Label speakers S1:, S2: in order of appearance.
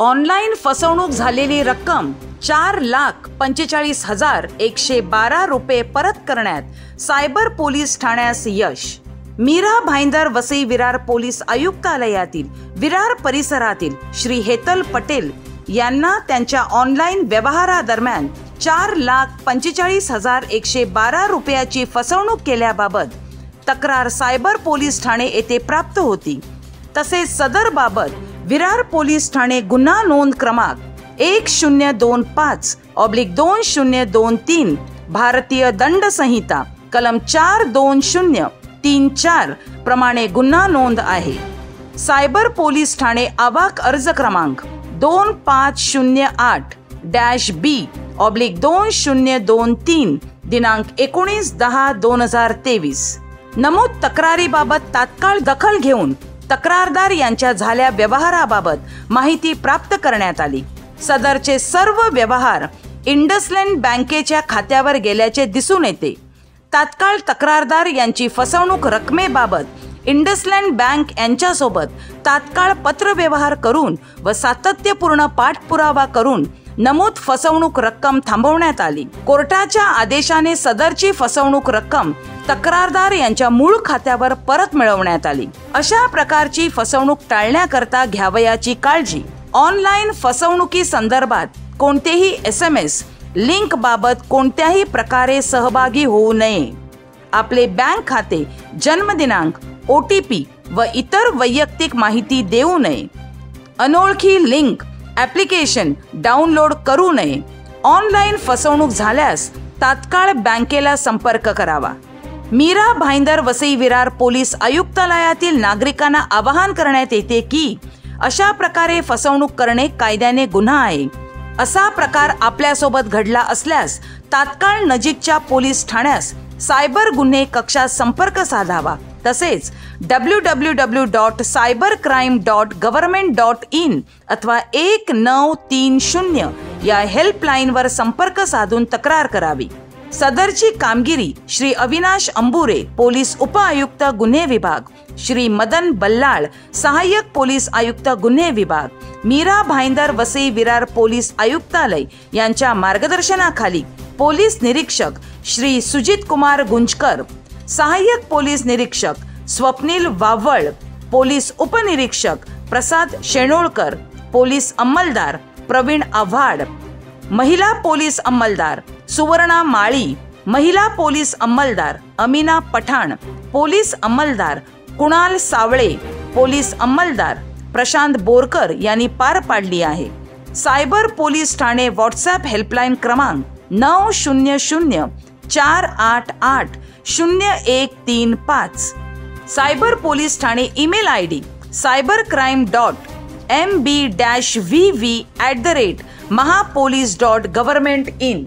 S1: Online फसवणूक झालेली रक्कम 4,45,112 रुपये परत करण्यात सायबर पोलीस ठाण्यास यश। मीरा भाईंदर वसई विरार पोलीस आयुक्तालयातील विरार परिसरातील श्री हेतल पटेल यांना त्यांच्या ऑनलाईन व्यवहारादरम्यान 4,45,112 रुपयाची फसवणूक केल्याबाबत तक्रार सायबर पोलीस ठाणे येथे प्राप्त होती। तसेच सदर बाबत विरार पोलीस ठाणे गुन्हा नोंद क्रमांक 1025/2023 भारतीय दंड संहिता कलम 42034 प्रमाणे गुन्हा नोंद आहे। सायबर पोलीस ठाणे आवाक अर्ज क्रमांक 2508-B/2023 दिनांक 19/10/2023 नमूद तक्रारीबाबत तात्काळ दखल घेऊन तक्रारदार यांच्या झाल्या व्यवहाराबाबत माहिती प्राप्त करण्यात आली। सदरचे सर्व व्यवहार इंडसलँड बँकेच्या खात्यावर गेल्याचे दिसून येते। तात्काळ तक्रारदार यांची फसवणूक रकमेबाबत इंडसलँड बँक यांच्यासोबत तात्काळ पत्रव्यवहार करून व सातत्यपूर्ण पाठपुरावा करून नमूद फसवणूक रक्कम थांबवण्यात आली। कोर्टाच्या आदेशाने सदरची फसवणूक रक्कम तक्रारदार यांच्या मूळ खात्यावर परत मिळवण्यात आली। अशा प्रकारची फसवणूक टाळण्याकरता घ्यावयाची काळजी। ऑनलाईन फसवणुकी संदर्भात कोणतेही SMS लिंक बाबत कोणत्याही प्रकारे सहभागी होऊ नये। आपले बँक खाते, जन्मदिनांक, OTP व इतर वैयक्तिक माहिती देऊ नये। अनोळखी लिंक ॲप्लिकेशन डाउनलोड करू नये। ऑनलाईन फसवणूक झाल्यास तात्काळ बँकेला संपर्क करावा। मीरा भाईंदर वसई विरार पोलीस आयुक्तालयातील नागरिकांना आवाहन करण्यात येते की अशा प्रकारे फसवणूक करणे कायद्याने गुन्हा आहे। असा प्रकार आपल्यासोबत घडला असल्यास तात्काळ नजीकच्या पोलीस ठाण्यास सायबर गुन्हे कक्षात संपर्क साधावा। तसेच www.cybercrime.government.in अथवा 1930 या हेल्पलाईनवर संपर्क साधून तक्रार करावी। सदरची कामगिरी श्री अविनाश अंबुरे पोलीस उपआयुक्त गुन्हे विभाग, श्री मदन बल्लाळ सहाय्यक पोलीस आयुक्त गुन्हे विभाग, मीरा भाईंदर वसई विरार पोलीस आयुक्तालय यांच्या मार्गदर्शनाखाली पोलीस निरीक्षक श्री सुजित कुमार गुंजकर, सहाय्यक पोलीस निरीक्षक स्वप्नील वावळ, पोलीस उपनिरीक्षक प्रसाद शेणोळकर, पोलीस अंमलदार प्रवीण आव्हाड, महिला पोलीस अंमलदार सुवर्णा माळी, महिला पोलीस अंमलदार अमीना पठाण, पोलीस अंमलदार कुणाल सावळे, पोलीस अंमलदार प्रशांत बोरकर यांनी पार पाडली आहे। Cyber police Thane WhatsApp helpline क्रमांक 900-488-0135। Cyber police Thane email ID cybercrime.mb-vv@mahapolice.government.in।